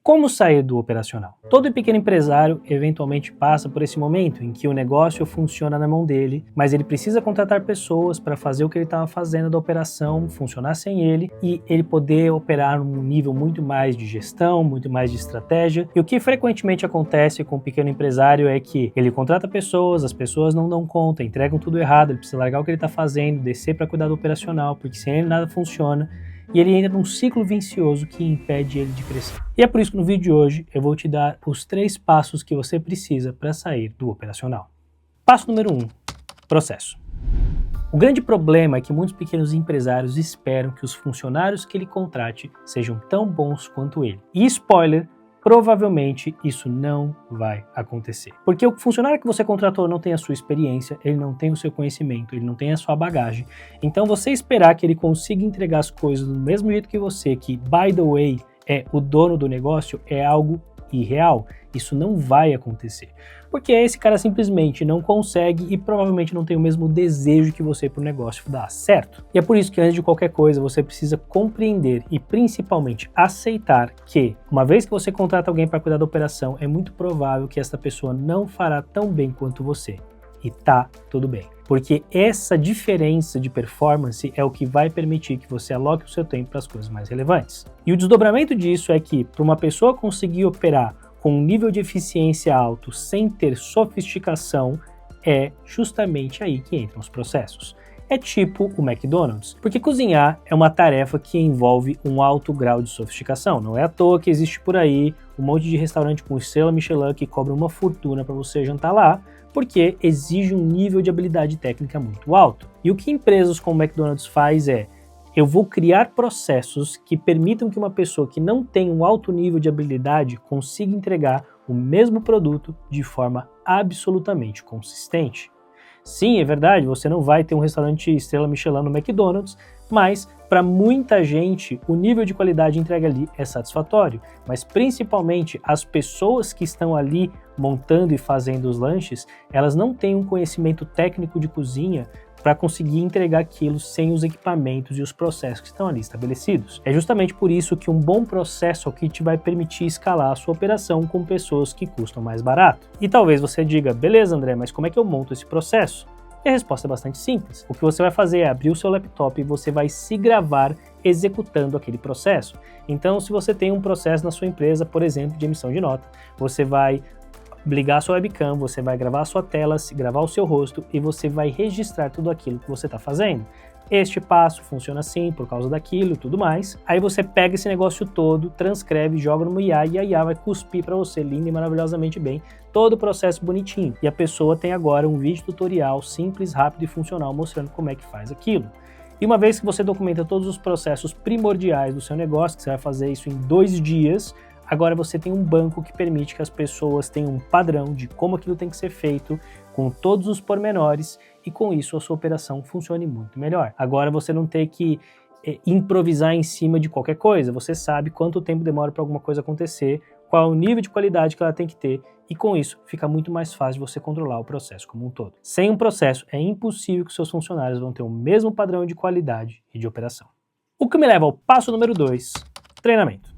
Como sair do operacional? Todo pequeno empresário eventualmente passa por esse momento em que o negócio funciona na mão dele, mas ele precisa contratar pessoas para fazer o que ele estava fazendo da operação funcionar sem ele e ele poder operar num nível muito mais de gestão, muito mais de estratégia. E o que frequentemente acontece com o pequeno empresário é que ele contrata pessoas, as pessoas não dão conta, entregam tudo errado, ele precisa largar o que ele está fazendo, descer para cuidar do operacional, porque sem ele nada funciona. E ele entra num ciclo vicioso que impede ele de crescer. E é por isso que no vídeo de hoje eu vou te dar os 3 passos que você precisa para sair do operacional. Passo número 1, processo. O grande problema é que muitos pequenos empresários esperam que os funcionários que ele contrate sejam tão bons quanto ele. E spoiler, provavelmente isso não vai acontecer. Porque o funcionário que você contratou não tem a sua experiência, ele não tem o seu conhecimento, ele não tem a sua bagagem. Então você esperar que ele consiga entregar as coisas do mesmo jeito que você, que by the way é o dono do negócio, é algo irreal. Isso não vai acontecer. Porque esse cara simplesmente não consegue e provavelmente não tem o mesmo desejo que você para o negócio dar certo. E é por isso que antes de qualquer coisa você precisa compreender e principalmente aceitar que uma vez que você contrata alguém para cuidar da operação, é muito provável que essa pessoa não fará tão bem quanto você. E tá tudo bem. Porque essa diferença de performance é o que vai permitir que você aloque o seu tempo para as coisas mais relevantes. E o desdobramento disso é que para uma pessoa conseguir operar com um nível de eficiência alto sem ter sofisticação, é justamente aí que entram os processos. É tipo o McDonald's, porque cozinhar é uma tarefa que envolve um alto grau de sofisticação. Não é à toa que existe por aí um monte de restaurante com estrela Michelin que cobra uma fortuna para você jantar lá, porque exige um nível de habilidade técnica muito alto. E o que empresas como o McDonald's faz é: eu vou criar processos que permitam que uma pessoa que não tem um alto nível de habilidade consiga entregar o mesmo produto de forma absolutamente consistente. Sim, é verdade, você não vai ter um restaurante estrela Michelin no McDonald's, mas para muita gente o nível de qualidade entregue ali é satisfatório, mas principalmente as pessoas que estão ali montando e fazendo os lanches, elas não têm um conhecimento técnico de cozinha para conseguir entregar aquilo sem os equipamentos e os processos que estão ali estabelecidos. É justamente por isso que um bom processo é o que te vai permitir escalar a sua operação com pessoas que custam mais barato. E talvez você diga, beleza André, mas como é que eu monto esse processo? E a resposta é bastante simples. O que você vai fazer é abrir o seu laptop e você vai se gravar executando aquele processo. Então, se você tem um processo na sua empresa, por exemplo, de emissão de nota, você vai ligar a sua webcam, você vai gravar a sua tela, gravar o seu rosto e você vai registrar tudo aquilo que você está fazendo. Este passo funciona assim, por causa daquilo e tudo mais. Aí você pega esse negócio todo, transcreve, joga numa IA e a IA vai cuspir para você, lindo e maravilhosamente bem, todo o processo bonitinho. E a pessoa tem agora um vídeo tutorial simples, rápido e funcional mostrando como é que faz aquilo. E uma vez que você documenta todos os processos primordiais do seu negócio, que você vai fazer isso em 2 dias, agora você tem um banco que permite que as pessoas tenham um padrão de como aquilo tem que ser feito, com todos os pormenores, e com isso a sua operação funcione muito melhor. Agora você não tem que improvisar em cima de qualquer coisa, você sabe quanto tempo demora para alguma coisa acontecer, qual é o nível de qualidade que ela tem que ter, e com isso fica muito mais fácil de você controlar o processo como um todo. Sem um processo, é impossível que seus funcionários vão ter o mesmo padrão de qualidade e de operação. O que me leva ao passo número 2, treinamento.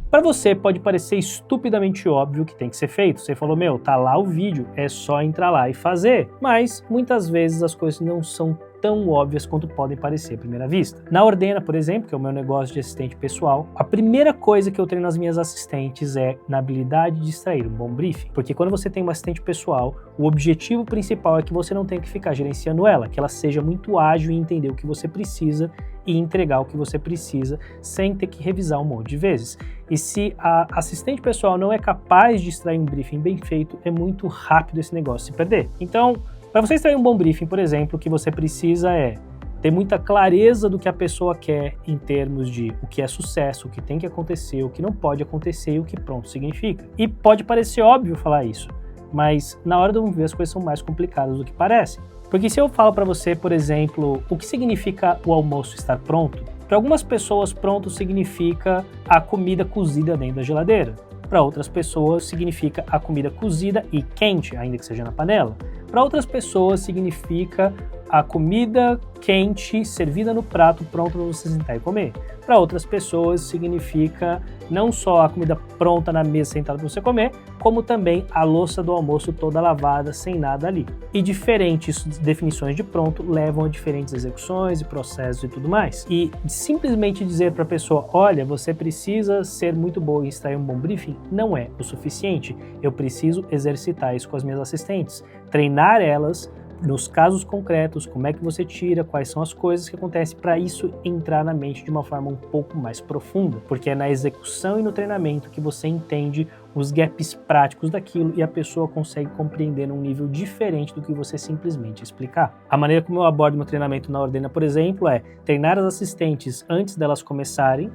Para você pode parecer estupidamente óbvio o que tem que ser feito. Você falou, tá lá o vídeo, é só entrar lá e fazer. Mas muitas vezes as coisas não são tão óbvias quanto podem parecer à primeira vista. Na Ordena, por exemplo, que é o meu negócio de assistente pessoal, a primeira coisa que eu treino nas minhas assistentes é na habilidade de extrair um bom briefing. Porque quando você tem uma assistente pessoal, o objetivo principal é que você não tenha que ficar gerenciando ela, que ela seja muito ágil e entender o que você precisa e entregar o que você precisa sem ter que revisar um monte de vezes. E se a assistente pessoal não é capaz de extrair um briefing bem feito, é muito rápido esse negócio se perder. Então, para você extrair um bom briefing, por exemplo, o que você precisa é ter muita clareza do que a pessoa quer em termos de o que é sucesso, o que tem que acontecer, o que não pode acontecer e o que pronto significa. E pode parecer óbvio falar isso, mas na hora do ver as coisas são mais complicadas do que parecem. Porque se eu falo para você, por exemplo, o que significa o almoço estar pronto, para algumas pessoas pronto significa a comida cozida dentro da geladeira. Para outras pessoas significa a comida cozida e quente, ainda que seja na panela. Para outras pessoas significa a comida quente servida no prato pronto para você sentar e comer. Para outras pessoas significa não só a comida pronta na mesa sentada para você comer, como também a louça do almoço toda lavada sem nada ali. E diferentes definições de pronto levam a diferentes execuções e processos e tudo mais. E simplesmente dizer para a pessoa, olha, você precisa ser muito boa em extrair um bom briefing, não é o suficiente. Eu preciso exercitar isso com as minhas assistentes, treinar elas nos casos concretos, como é que você tira, quais são as coisas que acontecem para isso entrar na mente de uma forma um pouco mais profunda, porque é na execução e no treinamento que você entende os gaps práticos daquilo e a pessoa consegue compreender num nível diferente do que você simplesmente explicar. A maneira como eu abordo meu treinamento na Ordena, por exemplo, é treinar as assistentes antes delas começarem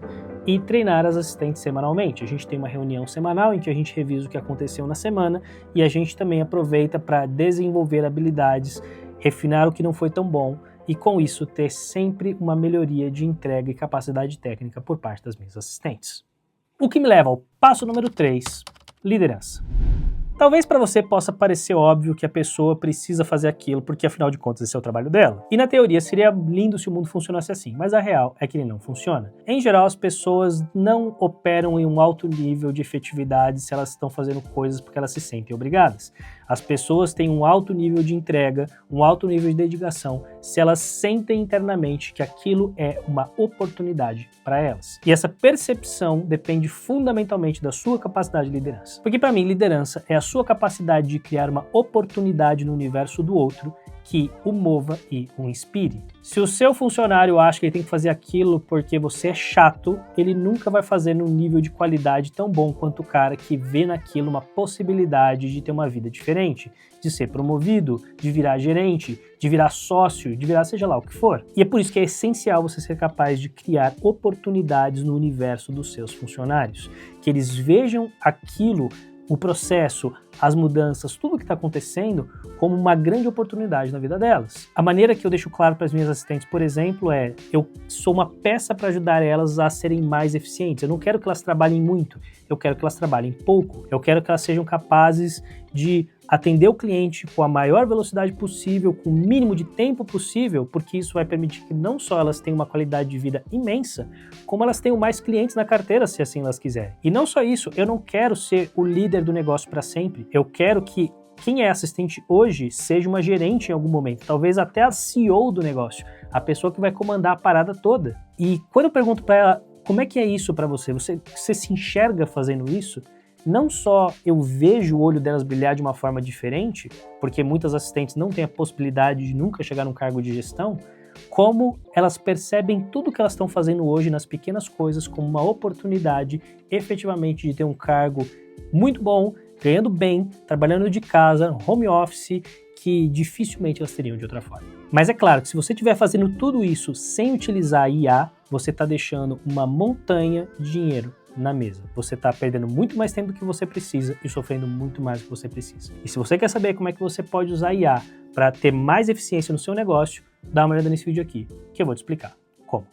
e treinar as assistentes semanalmente. A gente tem uma reunião semanal em que a gente revisa o que aconteceu na semana e a gente também aproveita para desenvolver habilidades, refinar o que não foi tão bom e com isso ter sempre uma melhoria de entrega e capacidade técnica por parte das minhas assistentes. O que me leva ao passo número 3, liderança. Talvez para você possa parecer óbvio que a pessoa precisa fazer aquilo porque afinal de contas esse é o trabalho dela. E na teoria seria lindo se o mundo funcionasse assim, mas a real é que ele não funciona. Em geral, as pessoas não operam em um alto nível de efetividade se elas estão fazendo coisas porque elas se sentem obrigadas. As pessoas têm um alto nível de entrega, um alto nível de dedicação, se elas sentem internamente que aquilo é uma oportunidade para elas. E essa percepção depende fundamentalmente da sua capacidade de liderança. Porque para mim, liderança é a sua capacidade de criar uma oportunidade no universo do outro que o mova e o inspire. Se o seu funcionário acha que ele tem que fazer aquilo porque você é chato, ele nunca vai fazer num nível de qualidade tão bom quanto o cara que vê naquilo uma possibilidade de ter uma vida diferente, de ser promovido, de virar gerente, de virar sócio, de virar seja lá o que for. E é por isso que é essencial você ser capaz de criar oportunidades no universo dos seus funcionários, que eles vejam aquilo, o processo, as mudanças, tudo o que está acontecendo como uma grande oportunidade na vida delas. A maneira que eu deixo claro para as minhas assistentes, por exemplo, é eu sou uma peça para ajudar elas a serem mais eficientes. Eu não quero que elas trabalhem muito, eu quero que elas trabalhem pouco. Eu quero que elas sejam capazes de atender o cliente com a maior velocidade possível, com o mínimo de tempo possível, porque isso vai permitir que não só elas tenham uma qualidade de vida imensa, como elas tenham mais clientes na carteira, se assim elas quiserem. E não só isso, eu não quero ser o líder do negócio para sempre. Eu quero que quem é assistente hoje seja uma gerente em algum momento, talvez até a CEO do negócio, a pessoa que vai comandar a parada toda. E quando eu pergunto para ela, como é que é isso para você? Você se enxerga fazendo isso? Não só eu vejo o olho delas brilhar de uma forma diferente, porque muitas assistentes não têm a possibilidade de nunca chegar num cargo de gestão, como elas percebem tudo que elas estão fazendo hoje nas pequenas coisas como uma oportunidade efetivamente de ter um cargo muito bom, ganhando bem, trabalhando de casa, home office, que dificilmente elas teriam de outra forma. Mas é claro que se você estiver fazendo tudo isso sem utilizar IA, você está deixando uma montanha de dinheiro na mesa. Você está perdendo muito mais tempo do que você precisa e sofrendo muito mais do que você precisa. E se você quer saber como é que você pode usar IA para ter mais eficiência no seu negócio, dá uma olhada nesse vídeo aqui, que eu vou te explicar como.